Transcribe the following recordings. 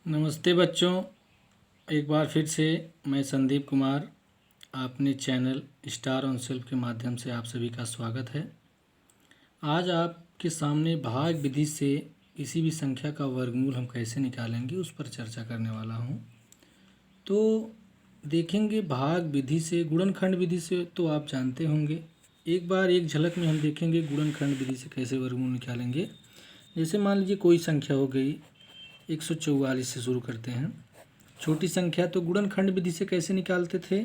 नमस्ते बच्चों। एक बार फिर से मैं संदीप कुमार अपने चैनल स्टार ऑन सेल्फ के माध्यम से आप सभी का स्वागत है। आज आपके सामने भाग विधि से किसी भी संख्या का वर्गमूल हम कैसे निकालेंगे उस पर चर्चा करने वाला हूँ। तो देखेंगे भाग विधि से, गुणनखंड विधि से तो आप जानते होंगे। एक बार एक झलक में हम देखेंगे गुणनखंड विधि से कैसे वर्गमूल निकालेंगे। जैसे मान लीजिए कोई संख्या हो गई 144 से शुरू करते हैं। छोटी संख्या तो गुणनखंड विधि से कैसे निकालते थे।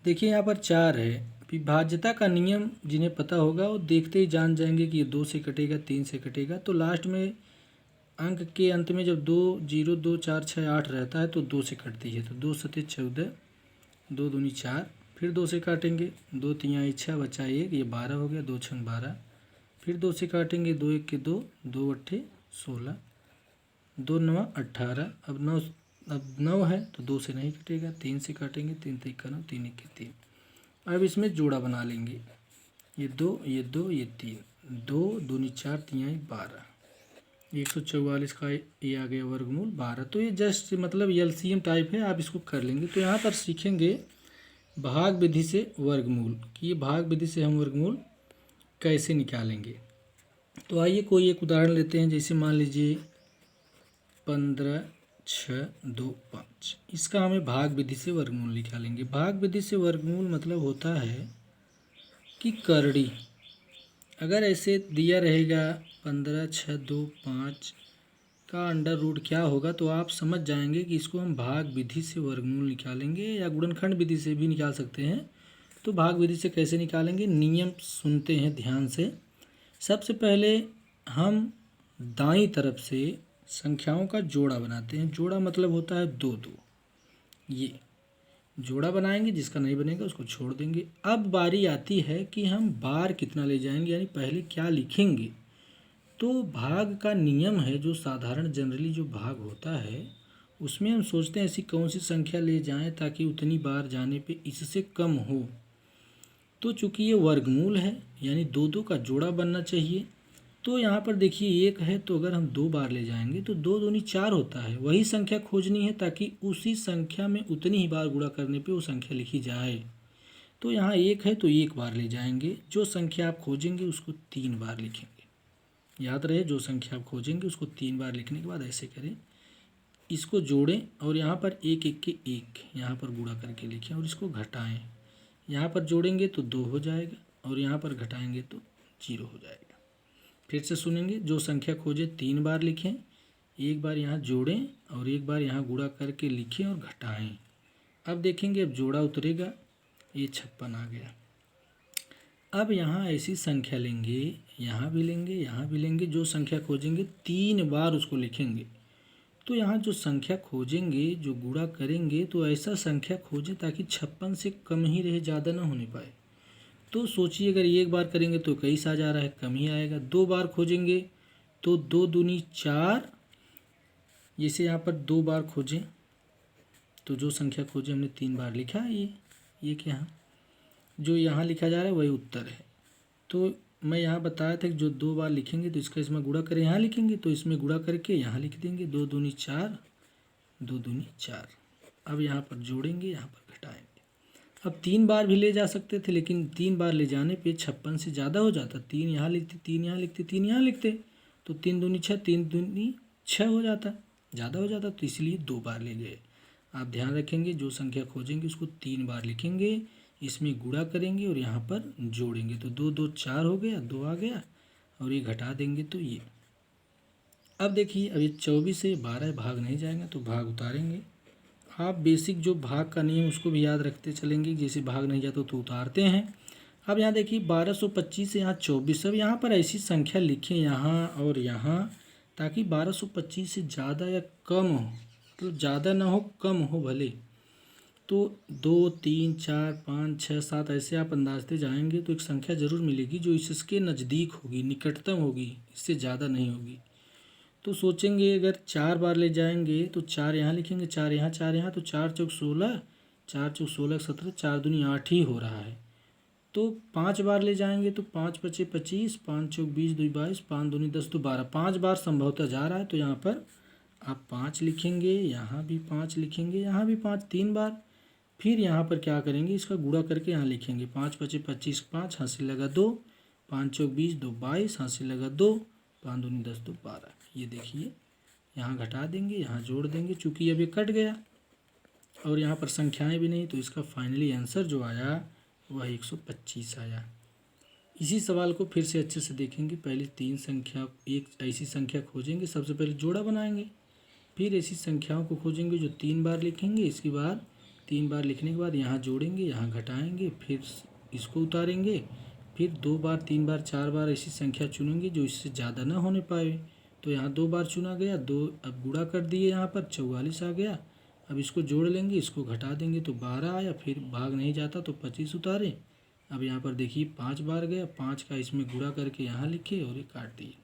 देखिए यहाँ पर 4 है। विभाज्यता का नियम जिन्हें पता होगा वो देखते ही जान जाएंगे कि ये 2 से कटेगा, 3 से कटेगा। तो लास्ट में अंक के अंत में जब 2 0 2 4 6 8 रहता है तो 2 से कटती है। तो 2 सते 14, 2 दूनी 4, फिर 2 से काटेंगे, 2 तिहाई 6 बचा 1, ये 12 हो गया, 2 छंग 12, फिर 2 से काटेंगे, 2 1 के 2, 2 अट्ठे 16, 2 9 18। अब 9 है तो 2 से नहीं कटेगा, 3 से काटेंगे, 3 3 का 9, 3 1 के 3। अब इसमें जोड़ा बना लेंगे, ये 2 ये 2 ये 3, 2 दूनी 4 तिहाई 12, 144 का ये आ गया वर्गमूल 12। तो ये जस्ट मतलब एलसीएम टाइप है, आप इसको कर लेंगे। तो यहाँ पर सीखेंगे भाग विधि से वर्गमूल कि ये भाग विधि से हम वर्गमूल कैसे निकालेंगे। तो आइए कोई एक उदाहरण लेते हैं। जैसे मान लीजिए 15 6 2 5, इसका हमें भाग विधि से वर्गमूल निकालेंगे। भाग विधि से वर्गमूल मतलब होता है कि करड़ी अगर ऐसे दिया रहेगा 15 6 2 5 का अंडर रूट क्या होगा, तो आप समझ जाएंगे कि इसको हम भाग विधि से वर्गमूल निकालेंगे या गुणनखंड विधि से भी निकाल सकते हैं। तो भाग विधि से कैसे निकालेंगे, नियम सुनते हैं ध्यान से। सबसे पहले हम दाईं तरफ से संख्याओं का जोड़ा बनाते हैं। जोड़ा मतलब होता है 2 2, ये जोड़ा बनाएंगे, जिसका नहीं बनेगा उसको छोड़ देंगे। अब बारी आती है कि हम बार कितना ले जाएंगे, यानी पहले क्या लिखेंगे। तो भाग का नियम है, जो साधारण जनरली जो भाग होता है उसमें हम सोचते हैं ऐसी कौन सी संख्या ले जाएं ताकि उतनी बार जाने पे इससे कम हो। तो चूंकि ये वर्गमूल है यानी 2 2 का जोड़ा बनना चाहिए। तो यहाँ पर देखिए 1 है, तो अगर हम 2 बार ले जाएंगे तो 2 दूनी 4 होता है। वही संख्या खोजनी है ताकि उसी संख्या में उतनी ही बार गुणा करने पे वो संख्या लिखी जाए। तो यहाँ 1 है तो 1 बार ले जाएंगे। जो संख्या आप खोजेंगे उसको 3 बार लिखेंगे। याद रहे, जो संख्या आप खोजेंगे उसको 3 बार लिखने के बाद ऐसे करें, इसको जोड़ें और यहाँ पर 1 1 के 1 यहाँ पर गुणा करके लिखें और इसको घटाएं। यहाँ पर जोड़ेंगे तो 2 हो जाएगा और यहाँ पर घटाएंगे तो 0 हो जाएगा। फिर से सुनेंगे, जो संख्या खोजे 3 बार लिखें, एक बार यहाँ जोड़ें और एक बार यहाँ गुणा करके लिखें और घटाएं। अब देखेंगे अब जोड़ा उतरेगा, ये 56 आ गया। अब यहाँ ऐसी संख्या लेंगे, यहाँ भी लेंगे, यहाँ भी लेंगे। जो संख्या खोजेंगे 3 बार उसको लिखेंगे। तो यहाँ जो संख्या खोजेंगे, जो गुणा करेंगे, तो ऐसा संख्या खोजें ताकि 56 से कम ही रहे, ज़्यादा ना होने पाए। तो सोचिए अगर 1 बार करेंगे तो 21 आ जा रहा है, कम ही आएगा। 2 बार खोजेंगे तो 2 दूनी 4, जैसे यहाँ पर 2 बार खोजें तो जो संख्या खोजे हमने 3 बार लिखा है। ये क्या जो यहाँ लिखा जा रहा है वही उत्तर है। तो मैं यहाँ बताया था कि जो 2 बार लिखेंगे तो इसका इसमें गुणा करें, यहाँ लिखेंगे तो इसमें गुणा करके यहाँ लिख देंगे। 2 दूनी 4, 2 दूनी 4। अब यहाँ पर जोड़ेंगे, यहाँ पर घटाएंगे। अब 3 बार भी ले जा सकते थे, लेकिन 3 बार ले जाने पे 56 से ज़्यादा हो जाता। 3 यहाँ लिखते, 3 यहाँ लिखते, 3 यहाँ लिखते, तो 3 दूनी 6, 3 दूनी 6 हो जाता, ज़्यादा हो जाता। तो इसलिए 2 बार ले गए। आप ध्यान रखेंगे, जो संख्या खोजेंगे उसको 3 बार लिखेंगे, इसमें गुणा करेंगे और यहाँ पर जोड़ेंगे। तो 2 2 4 हो गया, 2 आ गया और ये घटा देंगे तो ये। अब देखिए, अब ये 24 से 12 भाग नहीं जाएगा तो भाग उतारेंगे। आप बेसिक जो भाग का नियम उसको भी याद रखते चलेंगे, जैसे भाग नहीं जाता तो उतारते हैं। अब यहाँ देखिए 1225 से यहाँ 24। अब यहाँ पर ऐसी संख्या लिखें यहाँ और यहाँ, ताकि 1225 से ज़्यादा या कम हो, मतलब ज़्यादा ना हो कम हो भले। तो 2 3 4 5 6 7 ऐसे आप अंदाजते जाएंगे तो एक संख्या ज़रूर मिलेगी जो इसके नज़दीक होगी, निकटतम होगी, इससे ज़्यादा नहीं होगी। तो सोचेंगे अगर 4 बार ले जाएंगे तो 4 यहाँ लिखेंगे, 4 यहाँ, 4 यहाँ, तो 4 चौक 16, 4 चौक 16 17, 4 दूनी 8 ही हो रहा है। तो 5 बार ले जाएंगे तो 5 पचे 25, 5 चौक 20, 2 22, 5 दूनी 10, तो 12। 5 बार संभवतः जा रहा है तो यहाँ पर आप 5 लिखेंगे, यहाँ भी 5 लिखेंगे, यहाँ भी 5 3 बार। फिर यहाँ पर क्या करेंगे, इसका गुणा करके यहाँ लिखेंगे। 5 पचे 25, 5 हासिल लगा 2, 5 चौक 20, 2 22 हासिल लगा 2, 5 दूनी 10, 2 12। ये देखिए यहाँ घटा देंगे, यहाँ जोड़ देंगे, चूँकि अब ये कट गया और यहाँ पर संख्याएं भी नहीं, तो इसका फाइनली आंसर जो आया वह 125 आया। इसी सवाल को फिर से अच्छे से देखेंगे। पहले 3 संख्या, एक ऐसी संख्या खोजेंगे, सबसे पहले जोड़ा बनाएंगे, फिर ऐसी संख्याओं को खोजेंगे जो 3 बार लिखेंगे। इसके बाद 3 बार लिखने के बाद यहाँ जोड़ेंगे, यहाँ घटाएंगे, फिर इसको उतारेंगे, फिर 2 बार 3 बार 4 बार ऐसी संख्या चुनेंगे जो इससे ज़्यादा ना होने पाए। तो यहाँ 2 बार चुना गया, 2 अब गुणा कर दिए, यहाँ पर 44 आ गया। अब इसको जोड़ लेंगे, इसको घटा देंगे तो 12 आया, फिर भाग नहीं जाता तो 25 उतारे। अब यहाँ पर देखिए 5 बार गया, 5 का इसमें गुणा करके यहाँ लिखे और ये काट दिए।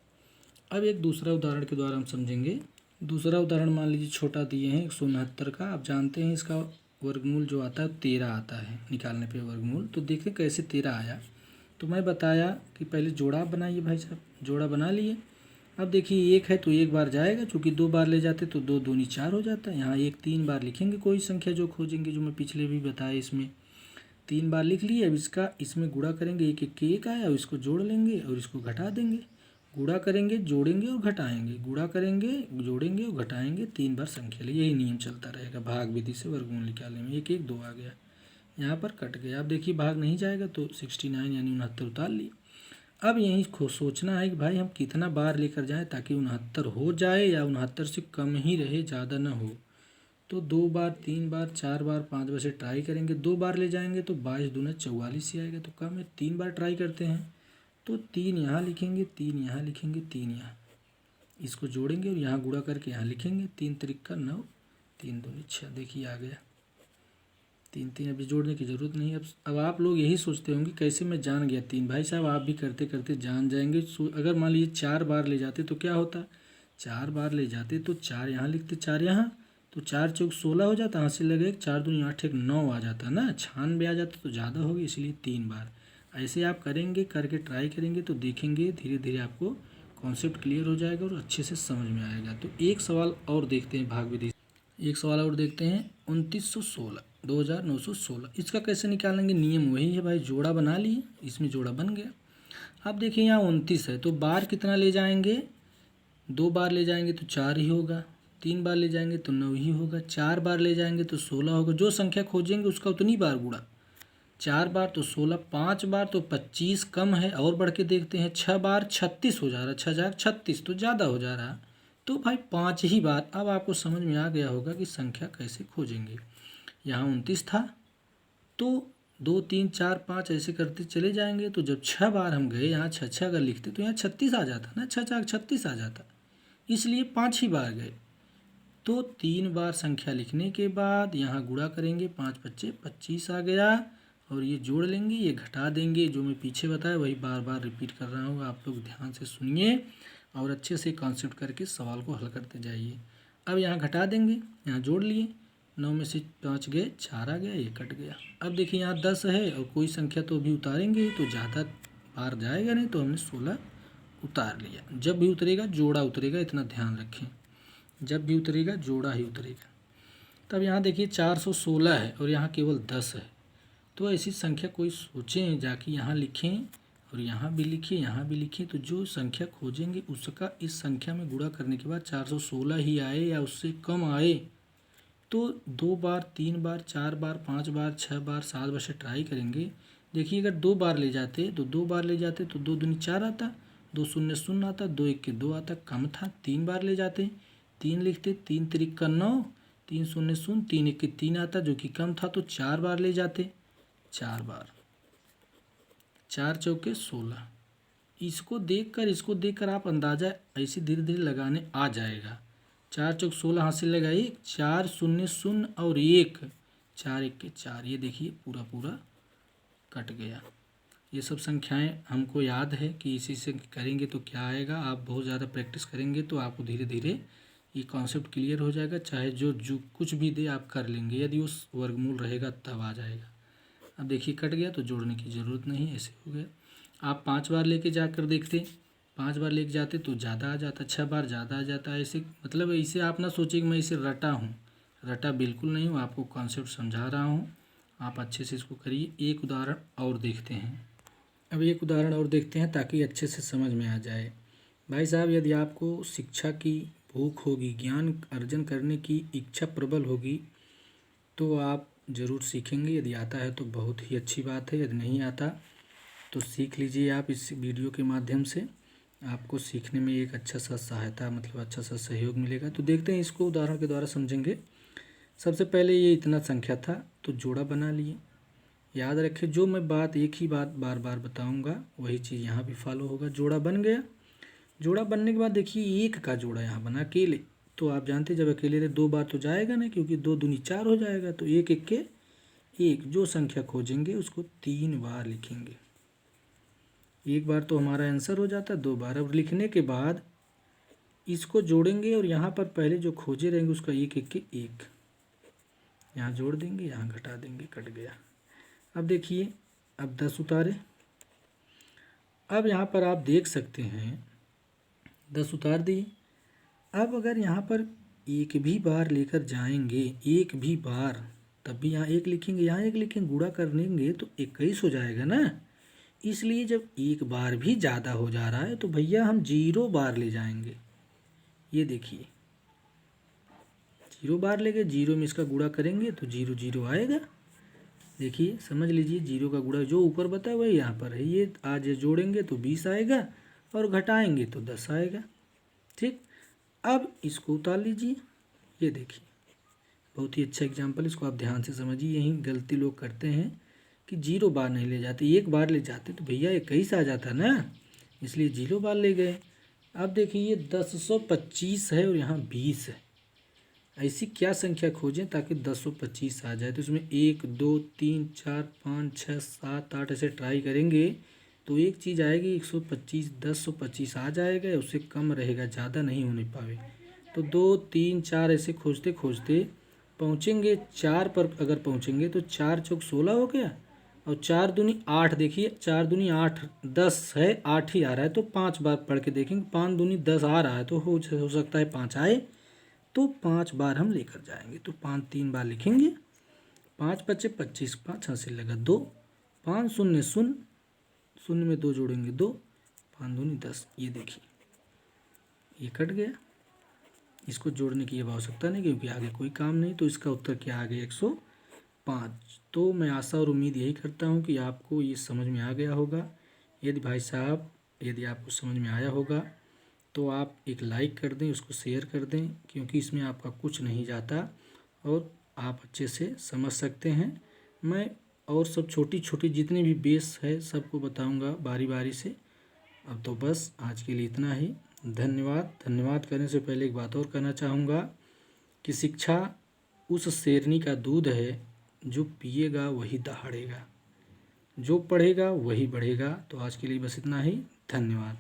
अब एक दूसरा उदाहरण के द्वारा हम समझेंगे। दूसरा उदाहरण मान लीजिए छोटा दिए हैं 169 का। आप जानते हैं इसका वर्गमूल जो आता है 13 आता है निकालने पे वर्गमूल। तो देखें कैसे 13 आया। तो मैं बताया कि पहले जोड़ा आप बनाइए भाई साहब, जोड़ा बना लिए। अब देखिए 1 है तो 1 बार जाएगा, चूँकि 2 बार ले जाते तो 2 दूनी 4 हो जाता है। यहाँ 1 3 बार लिखेंगे, कोई संख्या जो खोजेंगे, जो मैं पिछले भी बताया, इसमें 3 बार लिख लिए। अब इसका इसमें गुणा करेंगे, 1 1 के 1 आया, और इसको जोड़ लेंगे और इसको घटा देंगे। गुणा करेंगे, जोड़ेंगे और घटाएंगे, गुणा करेंगे, जोड़ेंगे और घटाएंगे, 3 बार संख्या लिए। यही नियम चलता रहेगा भाग विधि से वर्गमूल निकालने में। 1 1 2 आ गया, यहाँ पर कट गया। अब देखिए भाग नहीं जाएगा तो 69 यानी 69 उतार लिए। अब यहीं सोचना है कि भाई हम कितना बार लेकर जाएं ताकि 69 हो जाए या 69 से कम ही रहे, ज़्यादा ना हो। तो 2 बार 3 बार 4 बार 5 बार से ट्राई करेंगे। 2 बार ले जाएंगे तो 22 दूना 44 ही आएगा, तो कम है। 3 बार ट्राई करते हैं तो 3 यहाँ लिखेंगे, 3 यहाँ लिखेंगे, 3 यहाँ, इसको जोड़ेंगे और यहाँ गुणा करके यहाँ लिखेंगे। 3 तिरिका 9, 3 दूनी 6। देखिए आ गया 3 3। अभी जोड़ने की ज़रूरत नहीं है। अब आप लोग यही सोचते होंगे कैसे मैं जान गया 3। भाई साहब आप भी करते करते जान जाएंगे। अगर मान लीजिए 4 बार ले जाते तो क्या होता, 4 बार ले जाते तो 4 यहाँ लिखते, 4 यहाँ, तो 4 चौक 16 हो जाता, हासिल लगे 4 दूनी 8 1 9 आ जाता ना, 96 आ जाता तो ज़्यादा होगी, इसलिए 3 बार। ऐसे आप करेंगे, करके ट्राई करेंगे तो देखेंगे धीरे धीरे आपको कॉन्सेप्ट क्लियर हो जाएगा और अच्छे से समझ में आएगा। तो एक सवाल और देखते हैं भाग विधि। एक सवाल और देखते हैं 2916, 2916। इसका कैसे निकालेंगे, नियम वही है भाई, जोड़ा बना लिए, इसमें जोड़ा बन गया। अब देखिए यहाँ 29 है तो बार कितना ले जाएंगे, 2 बार ले जाएंगे तो 4 ही होगा, 3 बार ले जाएंगे तो 9 ही होगा, 4 बार ले जाएंगे तो 16 होगा। जो संख्या खोजेंगे उसका उतनी बार गुणा। 4 बार तो 16, 5 बार तो 25 कम है, और बढ़ के देखते हैं 6 बार 36 हो जा रहा, 6 जार 36 तो ज़्यादा हो जा रहा, तो भाई 5 ही बार। अब आपको समझ में आ गया होगा कि संख्या कैसे खोजेंगे। यहाँ 29 था तो 2 3 4 5 ऐसे करते चले जाएंगे। तो जब 6 बार हम गए, यहाँ 6 6 अगर लिखते तो यहाँ 36 आ जाता ना, 6 4 36 आ जाता, इसलिए 5 ही बार गए। तो 3 बार संख्या लिखने के बाद यहाँ गुणा करेंगे, 5 पच्चे 25 आ गया, और ये जोड़ लेंगे, ये घटा देंगे। जो मैं पीछे बताया वही बार बार रिपीट कर रहा हूँ, आप लोग ध्यान से सुनिए और अच्छे से कॉन्सेप्ट करके सवाल को हल करते जाइए। अब यहाँ घटा देंगे, यहाँ जोड़ लिए, 9 में से 5 गए, 4 आ गया, ये कट गया। अब देखिए यहाँ 10 है और कोई संख्या तो अभी उतारेंगे तो ज़्यादा बार जाएगा नहीं, तो हमने 16 उतार लिया। जब भी उतरेगा जोड़ा उतरेगा, इतना ध्यान रखें, जब भी उतरेगा जोड़ा ही उतरेगा। तब यहाँ देखिए 416 है और यहाँ केवल 10 है, तो ऐसी संख्या कोई सोचें, जाके यहाँ लिखें और यहाँ भी लिखें, यहाँ भी लिखें। तो जो संख्या खोजेंगे उसका इस संख्या में गुणा करने के बाद 416 ही आए या उससे कम आए तो 2 बार 3 बार 4 बार 5 बार 6 बार 7 बार से ट्राई करेंगे। देखिए अगर 2 बार ले जाते तो 2 बार ले जाते तो 2 दूनी 4 आता, 2 शून्य 0 आता, 2 1 के 2 आता, कम था। 3 बार ले जाते 3 लिखते, 3 तिरिका 9, 3 शून्य 0, 3 1 के 3 आता जो कि कम था, तो 4 बार ले जाते, 4 बार, 4 चौके 16। इसको देखकर आप अंदाज़ा ऐसे धीरे धीरे लगाने आ जाएगा। 4 चौक 16 हासिल लगा 1, 4 शून्य 0 और 1, 4 1 के 4। ये देखिए पूरा पूरा कट गया। ये सब संख्याएं हमको याद है कि इसी से करेंगे तो क्या आएगा। आप बहुत ज़्यादा प्रैक्टिस करेंगे तो आपको धीरे धीरे ये कॉन्सेप्ट क्लियर हो जाएगा। चाहे जो कुछ भी दे आप कर लेंगे, यदि उस वर्गमूल रहेगा तब आ जाएगा। अब देखिए कट गया तो जोड़ने की ज़रूरत नहीं, ऐसे हो गया। आप 5 बार लेके जाकर देखते 5 बार लेके जाते तो ज़्यादा आ जाता, 6 बार ज़्यादा आ जाता। ऐसे मतलब ऐसे आप ना सोचिए कि मैं इसे रटा हूँ, रटा बिल्कुल नहीं हूँ, आपको कॉन्सेप्ट समझा रहा हूँ, आप अच्छे से इसको करिए। एक उदाहरण और देखते हैं। अब एक उदाहरण और देखते हैं ताकि अच्छे से समझ में आ जाए। भाई साहब, यदि आपको शिक्षा की भूख होगी, ज्ञान अर्जन करने की इच्छा प्रबल होगी, तो आप ज़रूर सीखेंगे। यदि आता है तो बहुत ही अच्छी बात है, यदि नहीं आता तो सीख लीजिए। आप इस वीडियो के माध्यम से आपको सीखने में एक अच्छा सा सहायता, मतलब अच्छा सा सहयोग मिलेगा। तो देखते हैं, इसको उदाहरण के द्वारा समझेंगे। सबसे पहले ये इतना संख्या था तो जोड़ा बना लिए। याद रखें, जो मैं बात एक ही बात बार बार बताऊंगा वही चीज़ यहाँ भी फॉलो होगा। जोड़ा बन गया। जोड़ा बनने के बाद देखिए एक का जोड़ा यहाँ बना अकेले। तो आप जानते हैं जब अकेले रहे 2 बार तो जाएगा ना, क्योंकि 2 दूनी 4 हो जाएगा। तो एक एक के एक, जो संख्या खोजेंगे उसको 3 बार लिखेंगे। एक बार तो हमारा आंसर हो जाता है, 2 बार। अब लिखने के बाद इसको जोड़ेंगे और यहाँ पर पहले जो खोजे रहेंगे उसका एक एक के एक यहाँ जोड़ देंगे, यहाँ घटा देंगे, कट गया। अब देखिए, अब 10 उतारे। अब यहाँ पर आप देख सकते हैं 10 उतार दिए। अब अगर यहाँ पर एक भी बार लेकर जाएंगे, एक भी बार, तब भी यहाँ एक लिखेंगे, यहाँ एक लिखेंगे, गुणा करेंगे तो 21 हो जाएगा ना। इसलिए जब एक बार भी ज़्यादा हो जा रहा है तो भैया हम 0 बार ले जाएंगे। ये देखिए 0 बार लेंगे, 0 में इसका गुणा करेंगे तो 0 0 आएगा। देखिए समझ लीजिए, 0 का गुणा जो ऊपर बताया वही यहाँ पर है। ये आज जोड़ेंगे तो 20 आएगा और घटाएंगे तो 10 आएगा। ठीक, अब इसको उतार लीजिए। ये देखिए बहुत ही अच्छा एग्जाम्पल, इसको आप ध्यान से समझिए। यही गलती लोग करते हैं कि 0 बार नहीं ले जाते, एक बार ले जाते तो भैया 21 आ जाता ना, इसलिए 0 बार ले गए। अब देखिए ये 1025 है और यहाँ 20 है। ऐसी क्या संख्या खोजें ताकि 1025 आ जाए। तो इसमें 1 2 3 4 5 6 7 8 ऐसे ट्राई करेंगे तो एक चीज़ आएगी 125, 1025 आ जाएगा या उससे कम रहेगा, ज़्यादा नहीं होने पावे। तो 2 3 4 ऐसे खोजते खोजते पहुँचेंगे 4 पर। अगर पहुँचेंगे तो 4 चौक 16 हो गया और 4 दूनी 8। देखिए 4 दूनी 8, 10 है, 8 ही आ रहा है। तो 5 बार पढ़ के देखेंगे, 5 दूनी 10 आ रहा है तो हो सकता है 5 आए, तो 5 बार हम लेकर जाएंगे। तो 5 3 बार लिखेंगे, 5 बचे 25, 5 हासिल लगा 2, 5 शून्य शून्य, शून्य में 2 जोड़ेंगे 2, 5 दूनी 10। ये देखिए ये कट गया। इसको जोड़ने की अब आवश्यकता नहीं क्योंकि आगे कोई काम नहीं। तो इसका उत्तर क्या आ गया 105। तो मैं आशा और उम्मीद यही करता हूँ कि आपको ये समझ में आ गया होगा। यदि भाई साहब, यदि आपको समझ में आया होगा तो आप एक लाइक कर दें, उसको शेयर कर दें, क्योंकि इसमें आपका कुछ नहीं जाता और आप अच्छे से समझ सकते हैं। मैं और सब छोटी छोटी जितनी भी बेस है सबको बताऊंगा बारी बारी से। अब तो बस आज के लिए इतना ही। धन्यवाद। धन्यवाद करने से पहले एक बात और कहना चाहूँगा कि शिक्षा उस शेरनी का दूध है जो पिएगा वही दहाड़ेगा, जो पढ़ेगा वही बढ़ेगा। तो आज के लिए बस इतना ही। धन्यवाद।